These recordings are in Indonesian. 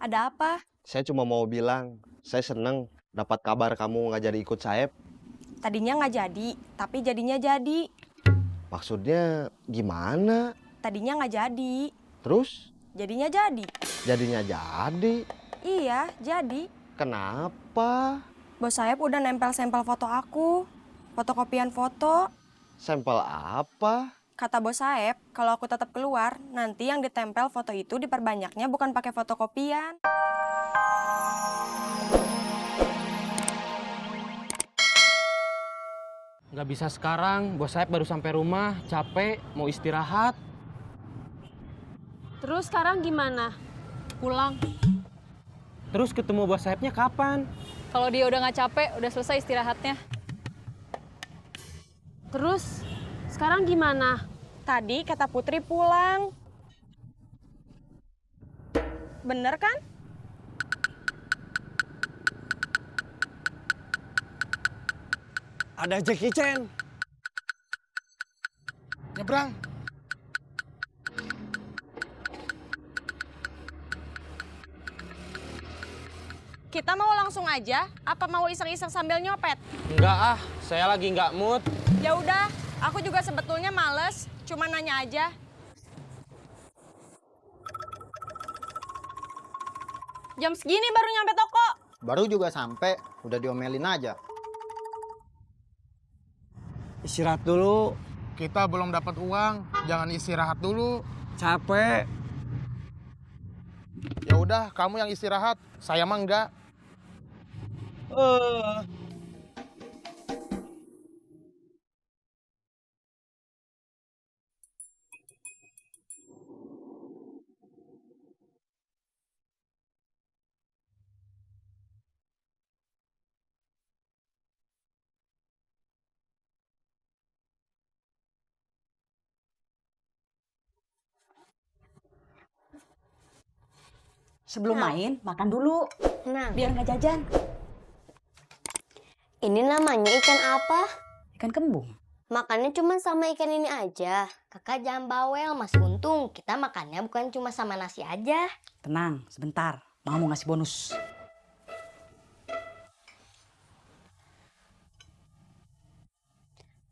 Ada apa? Saya cuma mau bilang, saya seneng dapat kabar kamu nggak jadi ikut Saeb. Tadinya nggak jadi, tapi jadinya jadi. Maksudnya gimana? Tadinya nggak jadi, Terus? jadinya jadi. Jadinya jadi. Iya, jadi. Kenapa? Bos Saeb udah nempel sampel foto aku. Fotokopian foto. Sampel apa? Kata bos Saeb, kalau aku tetap keluar, nanti yang ditempel foto itu diperbanyaknya bukan pakai fotokopian. Nggak bisa sekarang, bos Saeb baru sampai rumah, capek, mau istirahat. Terus sekarang gimana? Pulang. Terus ketemu bos Saebnya kapan? Kalau dia udah nggak capek, udah selesai istirahatnya. Terus sekarang gimana? Tadi kata Putri pulang. Bener kan? Ada Jackie Chan. Nyebrang. Kita mau langsung aja, apa mau iseng-iseng sambil nyopet? Enggak ah, saya lagi nggak mood. Ya udah, aku juga sebetulnya males, cuma nanya aja. Jam segini baru nyampe toko. Baru juga sampai, udah diomelin aja. Istirahat dulu. Kita belum dapat uang, jangan istirahat dulu. Capek. Ya udah, kamu yang istirahat, saya mah enggak. Sebelum main, makan dulu. Nah, Biar nggak jajan. ini namanya ikan apa? Ikan kembung. Makannya cuma sama ikan ini aja. Kakak jangan bawel, Mas Untung. Kita makannya bukan cuma sama nasi aja. Tenang, sebentar. Mama mau ngasih bonus.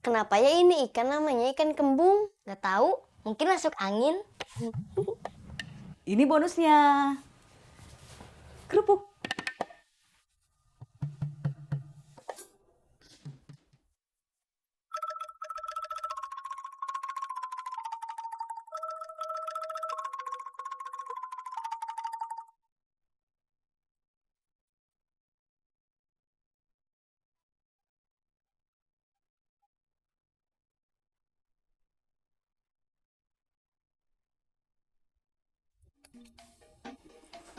Kenapa ya ini ikan namanya ikan kembung? Gak tahu, mungkin masuk angin. Ini bonusnya. Kerupuk.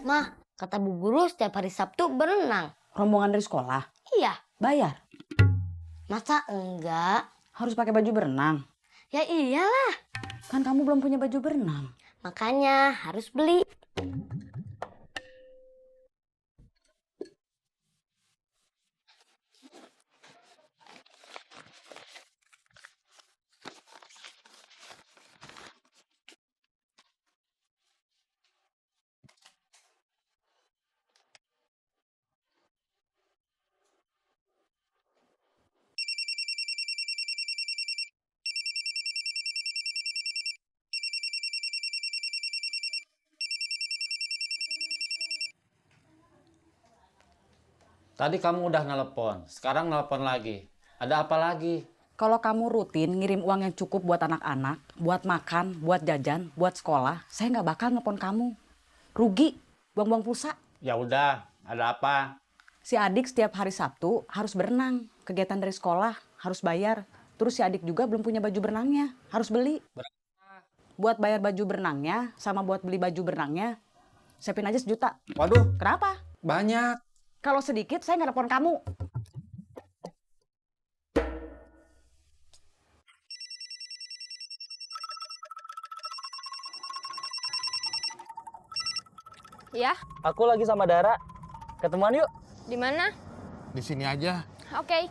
Mah, kata Bu Guru setiap hari Sabtu berenang. Rombongan dari sekolah. Iya, Bayar. masa enggak? Harus pakai baju berenang. Ya iyalah, Kan kamu belum punya baju berenang. makanya harus beli. Tadi kamu udah nelpon, sekarang nelpon lagi. Ada apa lagi? Kalau kamu rutin ngirim uang yang cukup buat anak-anak, buat makan, buat jajan, buat sekolah, saya nggak bakal nelpon kamu. Rugi, buang-buang pulsa. Ya udah, ada apa? Si adik setiap hari Sabtu harus berenang. Kegiatan dari sekolah harus bayar. Terus si adik juga belum punya baju berenangnya, harus beli. Buat bayar baju berenangnya sama buat beli baju berenangnya, siapin aja 1 juta. Waduh, Kenapa? banyak. Kalau sedikit saya nggak nelpon kamu. Ya, Aku lagi sama Dara. Ketemuan yuk. di mana? Di sini aja. Oke.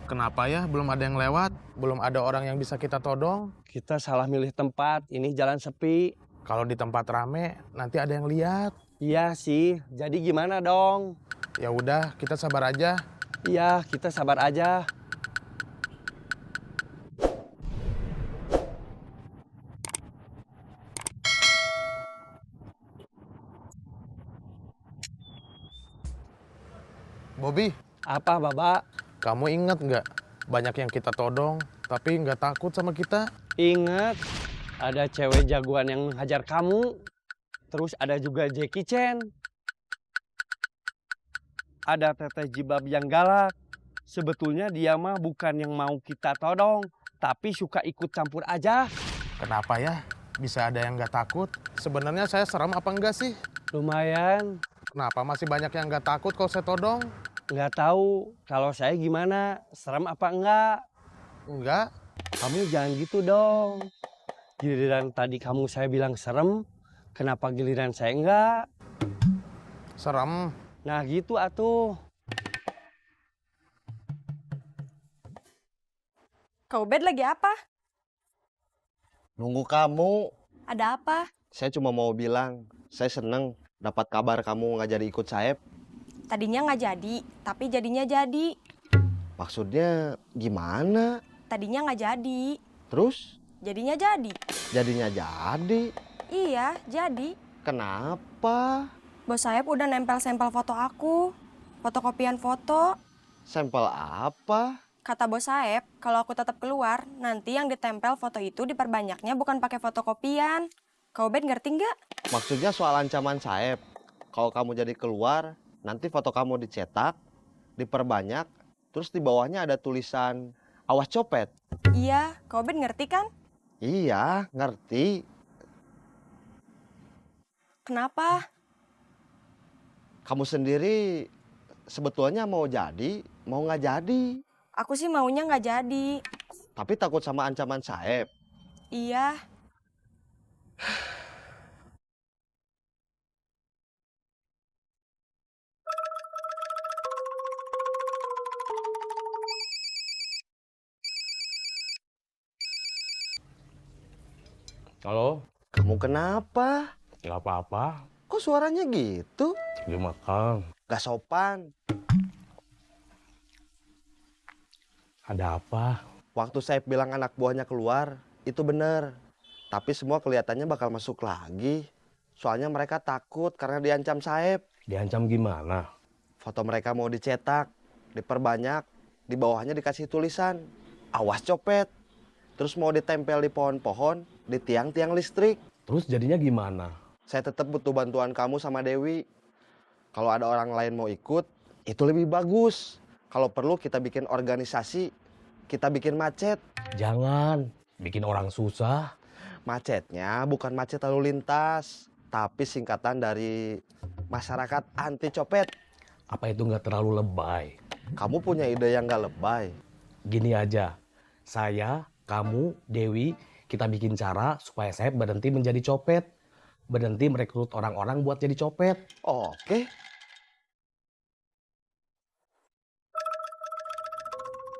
Kenapa ya belum ada yang lewat? Belum ada orang yang bisa kita todong? Kita salah milih tempat. Ini jalan sepi. Kalau di tempat rame, nanti ada yang lihat. Iya sih, jadi gimana dong? Ya udah, kita sabar aja. Iya, kita sabar aja. Bobby, Apa, Babak? kamu inget nggak? Banyak yang kita todong, tapi nggak takut sama kita. Ingat, ada cewek jagoan yang hajar kamu. Terus ada juga Jackie Chan. Ada teteh jilbab yang galak. Sebetulnya dia mah bukan yang mau kita todong, tapi suka ikut campur aja. Kenapa ya? Bisa ada yang nggak takut? Sebenarnya saya serem apa enggak sih? Lumayan. Kenapa masih banyak yang nggak takut kalau saya todong? Nggak tahu kalau saya gimana, serem apa enggak. Enggak. Kamu jangan gitu dong. Giliran tadi kamu saya bilang serem, kenapa giliran saya enggak? Serem. Nah gitu atuh. Kak Ubed lagi apa? Nunggu kamu. Ada apa? Saya cuma mau bilang, saya seneng dapat kabar kamu nggak jadi ikut Saeb. Tadinya nggak jadi, tapi jadinya jadi. Maksudnya gimana? Tadinya nggak jadi, Terus jadinya jadi. jadinya jadi. Iya, jadi. Kenapa? Bos Saeb udah nempel sampel foto aku. Fotokopian foto. Sampel apa? Kata bos Saeb, kalau aku tetap keluar, nanti yang ditempel foto itu diperbanyaknya bukan pakai fotokopian. Kak Ubed ngerti nggak? Maksudnya soal ancaman Saeb. Kalau kamu jadi keluar, nanti foto kamu dicetak, diperbanyak, terus di bawahnya ada tulisan awas copet. Iya, Kak Ubed ngerti kan? Iya, ngerti. Kenapa? Kamu sendiri sebetulnya mau jadi, mau nggak jadi. Aku sih maunya nggak jadi. Tapi takut sama ancaman Saeb. Iya. Halo, Kamu kenapa? nggak apa-apa. Kok suaranya gitu? Gimana Kang? Gak sopan. Ada apa? Waktu Saeb bilang anak buahnya keluar, itu bener. Tapi semua kelihatannya bakal masuk lagi. Soalnya mereka takut karena diancam Saeb. Diancam gimana? Foto mereka mau dicetak, diperbanyak, di bawahnya dikasih tulisan, awas copet. Terus mau ditempel di pohon-pohon, di tiang-tiang listrik. Terus jadinya gimana? Saya tetap butuh bantuan kamu sama Dewi. Kalau ada orang lain mau ikut, itu lebih bagus. Kalau perlu kita bikin organisasi, kita bikin macet. Jangan, bikin orang susah. Macetnya bukan macet lalu lintas, tapi singkatan dari masyarakat anti copet. Apa itu nggak terlalu lebay? Kamu punya ide yang nggak lebay. Gini aja, saya, kamu, Dewi, kita bikin cara supaya saya berhenti menjadi copet. Berhenti merekrut orang-orang buat jadi copet. Oke.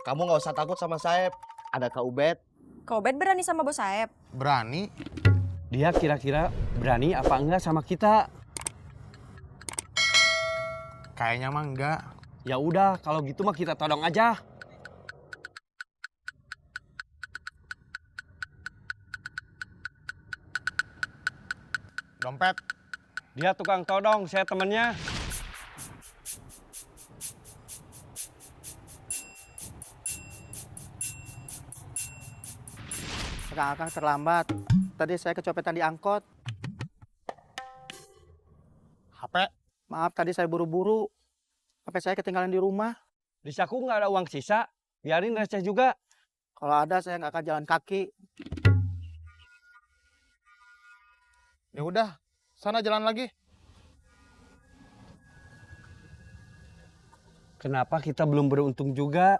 Kamu nggak usah takut sama Saeb. Ada Kak Ubed. Kak Ubed berani sama bos Saeb? Berani? Dia kira-kira berani apa enggak sama kita? Kayaknya mah enggak. Ya udah, kalau gitu mah kita todong aja. Dompet. Dia tukang todong, saya temennya. Akang terlambat. Tadi saya kecopetan di angkot. HP. Maaf, tadi saya buru-buru. HP saya ketinggalan di rumah. Di saku nggak ada uang sisa, biarin receh juga. Kalau ada, saya nggak akan jalan kaki. Ya udah, sana jalan lagi. Kenapa kita belum beruntung juga?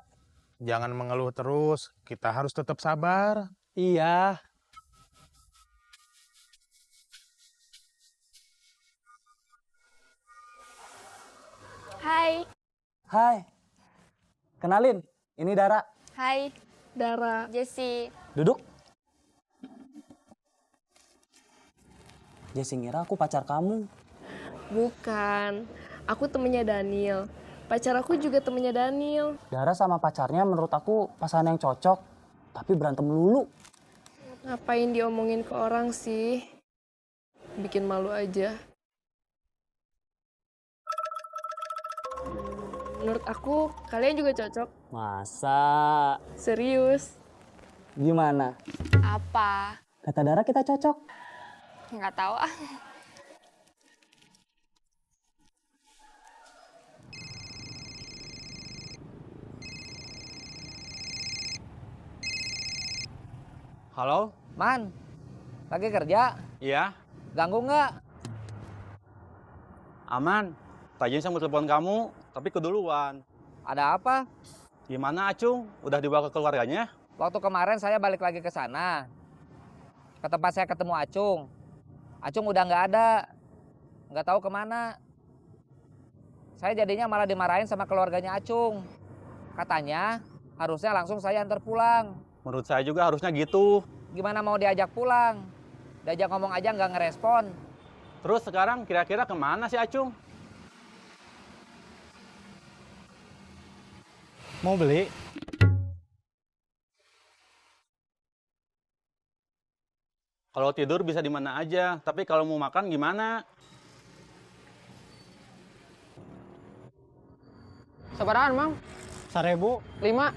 Jangan mengeluh terus, kita harus tetap sabar. Iya. Hai. Hai. Kenalin, ini Dara. Hai. Dara. Jessie. Duduk. Jesse ngira aku pacar kamu. Bukan, aku temennya Daniel. Pacar aku juga temennya Daniel. Dara sama pacarnya menurut aku pasangan yang cocok, tapi berantem melulu. Ngapain diomongin ke orang sih? Bikin malu aja. Menurut aku, kalian juga cocok. Masa? Serius. Gimana? Apa? Kata Dara kita cocok. Nggak tahu ah. Halo? Man, lagi kerja? Iya, Ganggu nggak? aman. Tadinya saya mau telepon kamu, tapi keduluan. Ada apa? Gimana Acung? Udah dibawa ke keluarganya? Waktu kemarin saya balik lagi ke sana. Ke tempat saya ketemu Acung. Acung udah nggak ada. Nggak tahu kemana. Saya jadinya malah dimarahin sama keluarganya Acung. Katanya harusnya langsung saya antar pulang. Menurut saya juga harusnya gitu. Gimana mau diajak pulang? Diajak ngomong aja nggak ngerespon. Terus sekarang kira-kira kemana sih Acung? Mau beli? Kalau tidur bisa di mana aja, tapi kalau mau makan gimana? Seberaan, Mang? 1.000. 5.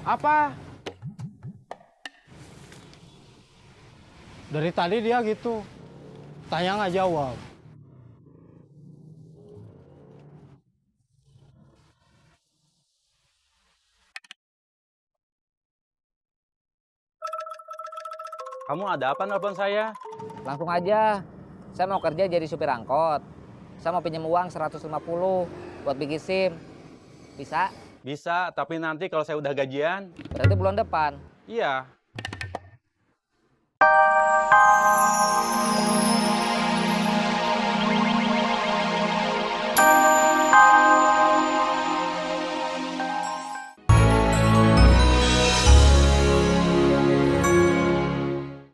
Apa? Dari tadi dia gitu. Tanya nggak jawab. Kamu ada apa nelpon saya? Langsung aja. Saya mau kerja jadi supir angkot. Saya mau pinjam uang 150 buat bikin SIM. Bisa? Bisa, tapi nanti kalau saya udah gajian. Berarti bulan depan. Iya.